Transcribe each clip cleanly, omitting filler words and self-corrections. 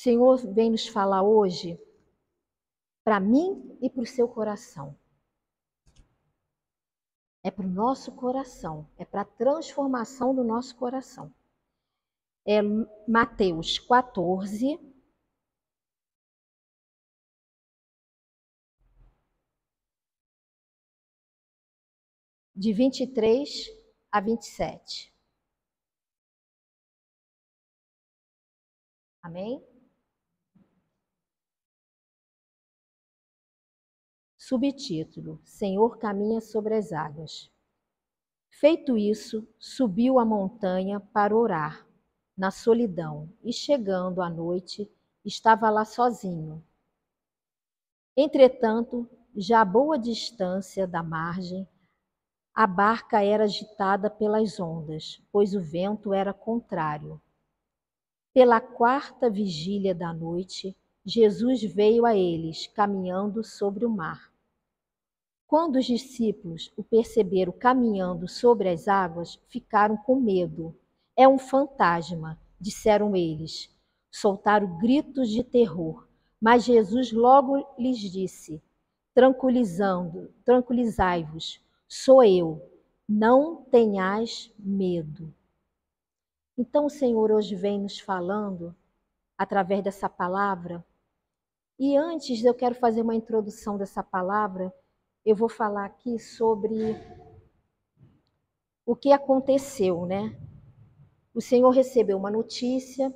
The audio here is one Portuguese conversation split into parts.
Senhor vem nos falar hoje para mim e para o seu coração. É para o nosso coração, é para a transformação do nosso coração. É Mateus 14, de 23 a 27. Amém? Subtítulo: Senhor caminha sobre as águas. Feito isso, subiu a montanha para orar, na solidão, e chegando à noite, estava lá sozinho. Entretanto, já a boa distância da margem, a barca era agitada pelas ondas, pois o vento era contrário. Pela quarta vigília da noite, Jesus veio a eles, caminhando sobre o mar. Quando os discípulos o perceberam caminhando sobre as águas, ficaram com medo. É um fantasma, disseram eles. Soltaram gritos de terror. Mas Jesus logo lhes disse, tranquilizai-vos, sou eu, não tenhais medo. Então o Senhor hoje vem nos falando, através dessa palavra, e antes eu quero fazer uma introdução dessa palavra. Eu vou falar aqui sobre o que aconteceu, né? O Senhor recebeu uma notícia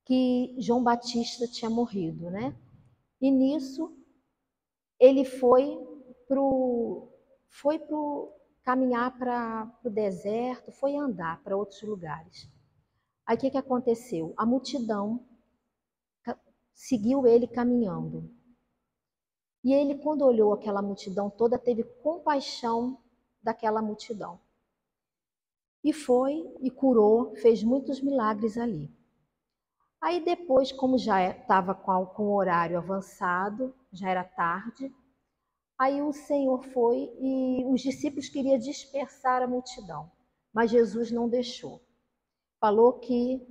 que João Batista tinha morrido, né? E nisso ele foi caminhar para o deserto, foi andar para outros lugares. Aí o que aconteceu? A multidão seguiu ele caminhando. E ele, quando olhou aquela multidão toda, teve compaixão daquela multidão. E foi e curou, fez muitos milagres ali. Aí depois, como já estava com o horário avançado, já era tarde, aí o Senhor foi e os discípulos queriam dispersar a multidão, mas Jesus não deixou. Falou que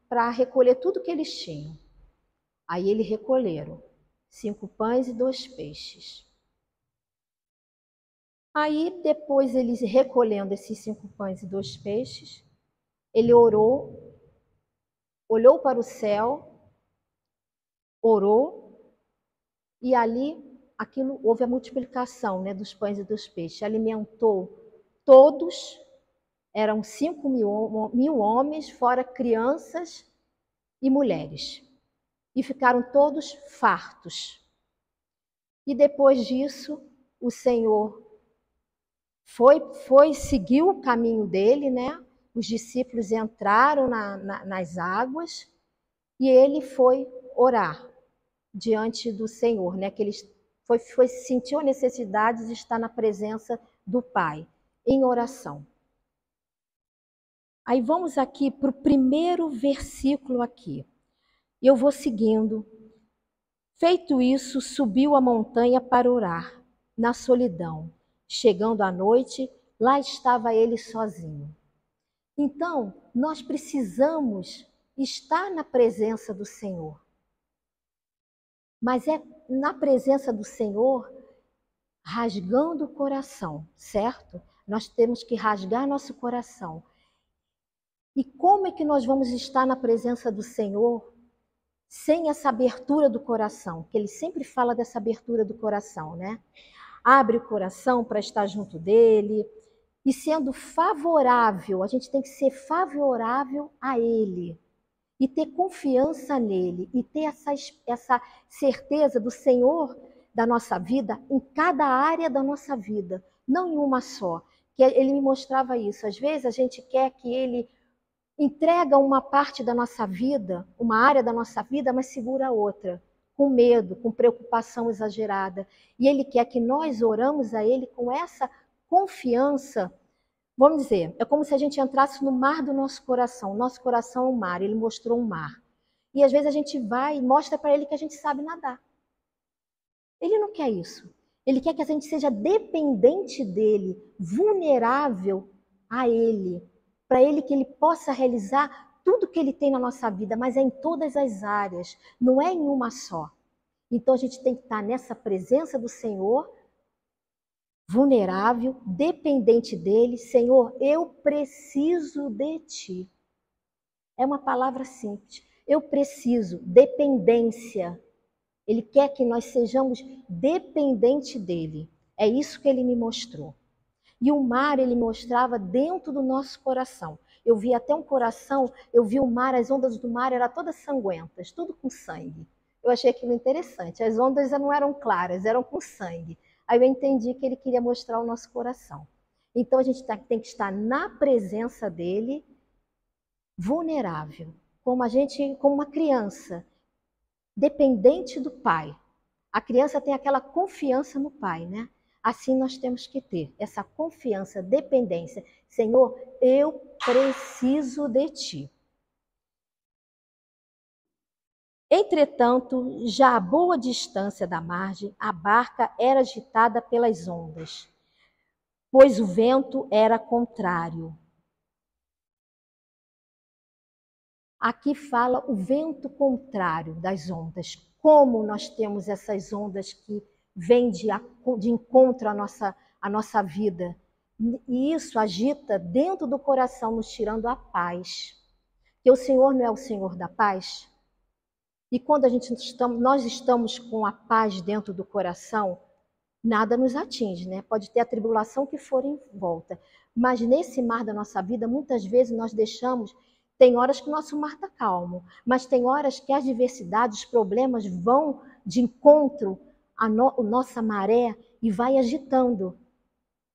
para recolher tudo que eles tinham. Aí eles recolheram 5 pães e 2 peixes. Aí depois eles recolhendo esses 5 pães e 2 peixes, ele orou, olhou para o céu, orou, e ali houve a multiplicação, né, dos pães e dos peixes. Alimentou todos, eram 5.000 homens, fora crianças e mulheres. E ficaram todos fartos. E depois disso, o Senhor seguiu o caminho dele, né? Os discípulos entraram nas águas e ele foi orar diante do Senhor, né? Que ele sentiu a necessidade de estar na presença do Pai, em oração. Aí vamos aqui para o primeiro versículo aqui. Eu vou seguindo. Feito isso, subiu a montanha para orar, na solidão. Chegando à noite, lá estava ele sozinho. Então, nós precisamos estar na presença do Senhor. Mas é na presença do Senhor, rasgando o coração, certo? Nós temos que rasgar nosso coração. E como é que nós vamos estar na presença do Senhor sem essa abertura do coração? Que ele sempre fala dessa abertura do coração, né? Abre o coração para estar junto dele. E sendo favorável, a gente tem que ser favorável a ele. E ter confiança nele. E ter essa certeza do Senhor da nossa vida em cada área da nossa vida. Não em uma só. Que ele me mostrava isso. Às vezes a gente quer que ele entrega uma parte da nossa vida, uma área da nossa vida, mas segura a outra. Com medo, com preocupação exagerada. E ele quer que nós oramos a ele com essa confiança. Vamos dizer, é como se a gente entrasse no mar do nosso coração. Nosso coração é um mar, ele mostrou um mar. E às vezes a gente vai e mostra para ele que a gente sabe nadar. Ele não quer isso. Ele quer que a gente seja dependente dele, vulnerável a ele, para ele que ele possa realizar tudo que Ele tem na nossa vida, mas é em todas as áreas, não é em uma só. Então a gente tem que estar nessa presença do Senhor, vulnerável, dependente dEle. Senhor, eu preciso de Ti. É uma palavra simples. Eu preciso, dependência. Ele quer que nós sejamos dependentes dEle. É isso que Ele me mostrou. E o mar, Ele mostrava dentro do nosso coração. Eu vi até um coração, eu vi o mar, as ondas do mar eram todas sanguentas, tudo com sangue. Eu achei aquilo interessante. As ondas não eram claras, eram com sangue. Aí eu entendi que Ele queria mostrar o nosso coração. Então a gente tem que estar na presença dEle, vulnerável, como uma criança, dependente do pai. A criança tem aquela confiança no pai, né? Assim nós temos que ter essa confiança, dependência. Senhor, eu preciso de Ti. Entretanto, já a boa distância da margem, a barca era agitada pelas ondas, pois o vento era contrário. Aqui fala o vento contrário das ondas. Como nós temos essas ondas que vêm de encontro à nossa vida. E isso agita dentro do coração, nos tirando a paz. Porque o Senhor não é o Senhor da paz? E quando nós estamos com a paz dentro do coração, nada nos atinge, né? Pode ter a tribulação que for em volta. Mas nesse mar da nossa vida, muitas vezes nós deixamos. Tem horas que o nosso mar está calmo, mas tem horas que as diversidades, os problemas vão de encontro à nossa maré e vai agitando.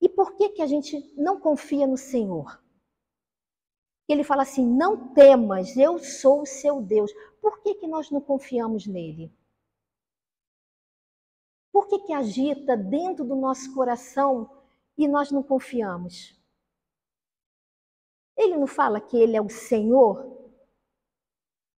E por que a gente não confia no Senhor? Ele fala assim, não temas, eu sou o seu Deus. Por que nós não confiamos nele? Por que agita dentro do nosso coração e nós não confiamos? Ele não fala que Ele é o Senhor?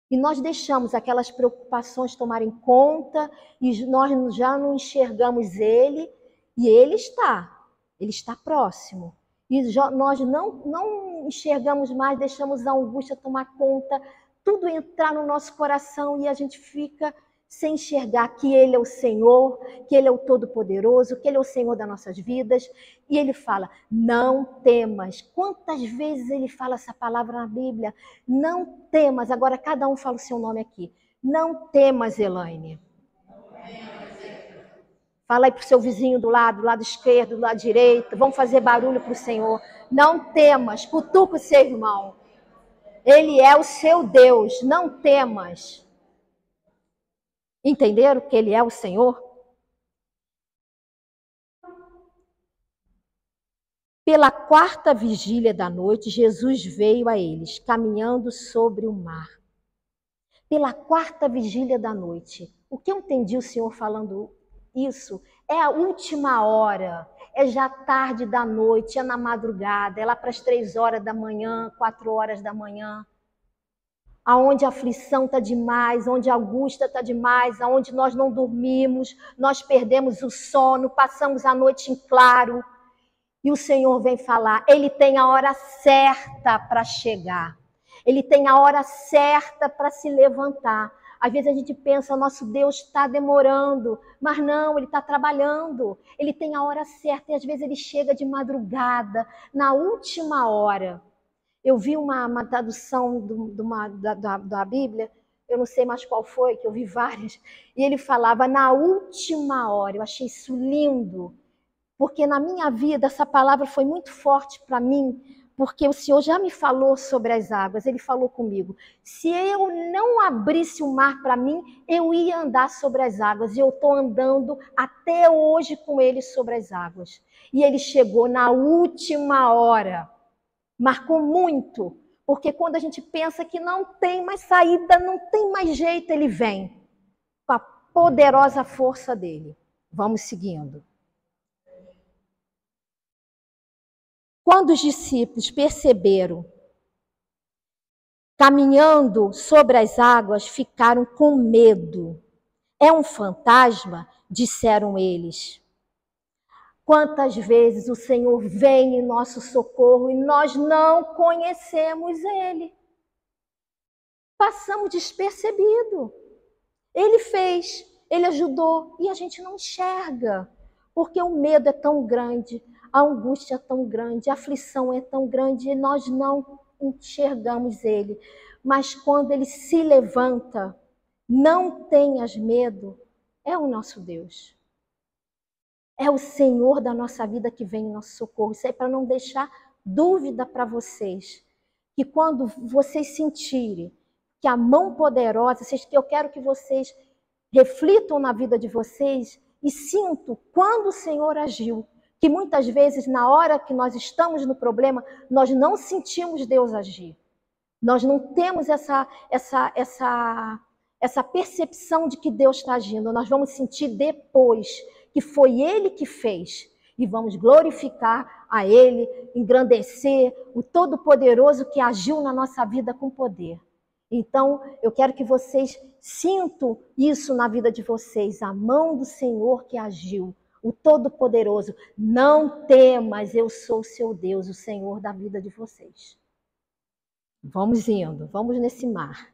E nós deixamos aquelas preocupações tomarem conta e nós já não enxergamos Ele, e Ele está próximo. E nós não enxergamos mais, deixamos a angústia tomar conta, tudo entrar no nosso coração e a gente fica sem enxergar que Ele é o Senhor, que Ele é o Todo-Poderoso, que Ele é o Senhor das nossas vidas. E Ele fala, não temas. Quantas vezes Ele fala essa palavra na Bíblia? Não temas. Agora cada um fala o seu nome aqui. Não temas, Elaine. Fala aí para o seu vizinho do lado esquerdo, do lado direito. Vamos fazer barulho para o Senhor. Não temas. Cutuca o seu irmão. Ele é o seu Deus. Não temas. Entenderam que Ele é o Senhor? Pela quarta vigília da noite, Jesus veio a eles, caminhando sobre o mar. Pela quarta vigília da noite. O que eu entendi o Senhor falando isso? É a última hora, é já tarde da noite, é na madrugada, é lá para as 3 horas da manhã, 4 horas da manhã. Aonde a aflição está demais, onde a angústia está demais, aonde nós não dormimos, nós perdemos o sono, passamos a noite em claro. E o Senhor vem falar, Ele tem a hora certa para chegar. Ele tem a hora certa para se levantar. Às vezes a gente pensa, nosso Deus está demorando, mas não, Ele está trabalhando. Ele tem a hora certa e às vezes Ele chega de madrugada, na última hora. Eu vi uma tradução da Bíblia, eu não sei mais qual foi, que eu vi várias, e ele falava na última hora. Eu achei isso lindo, porque na minha vida essa palavra foi muito forte para mim, porque o Senhor já me falou sobre as águas, Ele falou comigo. Se eu não abrisse o mar para mim, eu ia andar sobre as águas, e eu estou andando até hoje com Ele sobre as águas. E Ele chegou na última hora. Marcou muito, porque quando a gente pensa que não tem mais saída, não tem mais jeito, Ele vem com a poderosa força dele. Vamos seguindo. Quando os discípulos perceberam, caminhando sobre as águas, ficaram com medo. É um fantasma? Disseram eles. Quantas vezes o Senhor vem em nosso socorro e nós não conhecemos Ele. passamos despercebido. Ele fez, ele ajudou e a gente não enxerga, porque o medo é tão grande, a angústia é tão grande, a aflição é tão grande e nós não enxergamos ele. Mas quando ele se levanta, não tenhas medo, é o nosso Deus. É o Senhor da nossa vida que vem em nosso socorro. Isso é para não deixar dúvida para vocês, que quando vocês sentirem que a mão poderosa, eu quero que vocês reflitam na vida de vocês e sintam quando o Senhor agiu. Que muitas vezes, na hora que nós estamos no problema, nós não sentimos Deus agir. Nós não temos essa percepção de que Deus está agindo. Nós vamos sentir depois que foi Ele que fez. E vamos glorificar a Ele, engrandecer o Todo-Poderoso que agiu na nossa vida com poder. Então, eu quero que vocês sintam isso na vida de vocês, a mão do Senhor que agiu, o Todo-Poderoso. Não temas, eu sou o seu Deus, o Senhor da vida de vocês. Vamos indo, vamos nesse mar.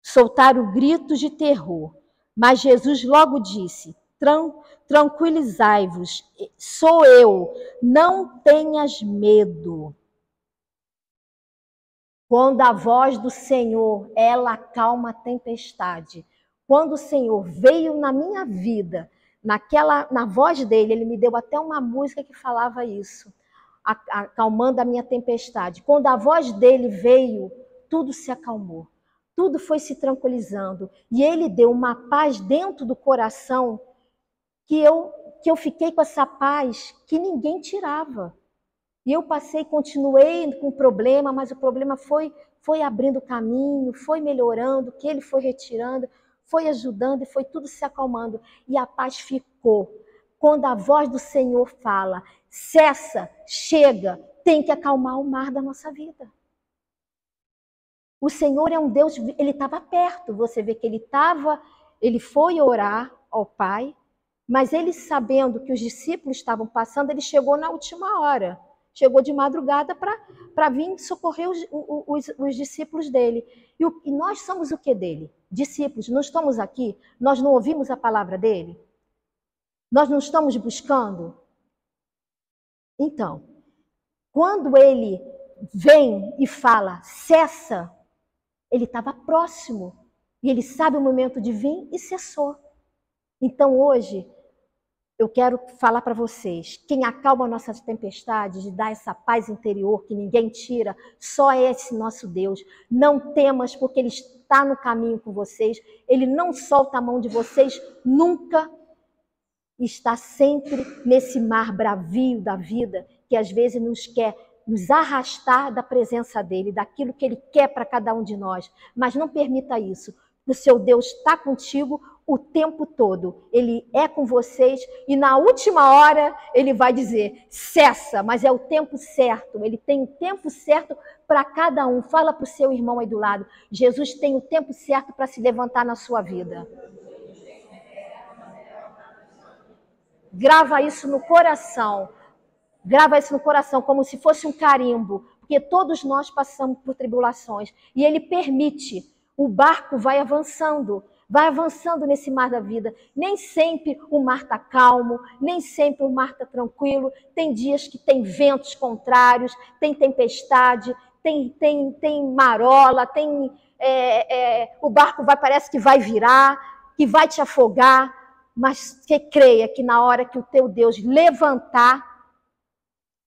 Soltaram gritos de terror, mas Jesus logo disse: tranquilizai-vos, sou eu, não tenhas medo. Quando a voz do Senhor, ela acalma a tempestade. Quando o Senhor veio na minha vida, na voz dele, ele me deu até uma música que falava isso, acalmando a minha tempestade. Quando a voz dele veio, tudo se acalmou. Tudo foi se tranquilizando. E ele deu uma paz dentro do coração que eu fiquei com essa paz que ninguém tirava. E eu continuei com o problema, mas o problema foi abrindo caminho, foi melhorando, que ele foi retirando, foi ajudando e foi tudo se acalmando. E a paz ficou. Quando a voz do Senhor fala, cessa, chega, tem que acalmar o mar da nossa vida. O Senhor é um Deus, ele estava perto. Você vê que ele foi orar ao Pai, mas ele sabendo que os discípulos estavam passando, ele chegou na última hora. Chegou de madrugada para vir socorrer os discípulos dele. E nós somos o que dele? Discípulos. Não estamos aqui? Nós não ouvimos a palavra dele? Nós não estamos buscando? Então, quando ele vem e fala, cessa, ele estava próximo. E ele sabe o momento de vir e cessou. Então, hoje, eu quero falar para vocês, quem acalma nossas tempestades, dá essa paz interior que ninguém tira, só é esse nosso Deus. Não temas, porque Ele está no caminho com vocês, Ele não solta a mão de vocês, nunca está sempre nesse mar bravio da vida, que às vezes nos quer nos arrastar da presença dEle, daquilo que Ele quer para cada um de nós. Mas não permita isso. O seu Deus está contigo o tempo todo. Ele é com vocês e na última hora ele vai dizer, cessa, mas é o tempo certo. Ele tem o tempo certo para cada um. Fala para o seu irmão aí do lado. Jesus tem o tempo certo para se levantar na sua vida. Grava isso no coração. Grava isso no coração como se fosse um carimbo. Porque todos nós passamos por tribulações. E ele permite. O barco vai avançando nesse mar da vida. Nem sempre o mar está calmo, nem sempre o mar está tranquilo. Tem dias que tem ventos contrários, tem tempestade, tem marola, o barco parece que vai virar, que vai te afogar. Mas que creia que na hora que o teu Deus levantar,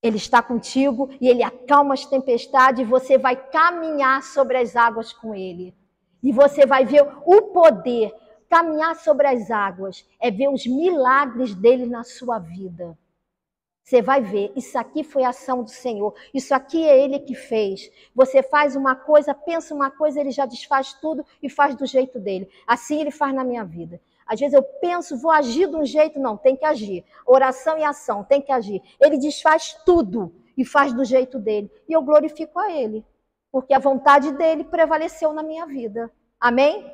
Ele está contigo e Ele acalma as tempestades e você vai caminhar sobre as águas com Ele. E você vai ver o poder. Caminhar sobre as águas é ver os milagres dele na sua vida. Você vai ver, isso aqui foi a ação do Senhor. Isso aqui é Ele que fez. Você faz uma coisa, pensa uma coisa, Ele já desfaz tudo e faz do jeito dele. Assim Ele faz na minha vida. Às vezes eu penso, vou agir de um jeito, não, tem que agir. Oração e ação, tem que agir. Ele desfaz tudo e faz do jeito dele. E eu glorifico a Ele. Porque a vontade dele prevaleceu na minha vida. Amém?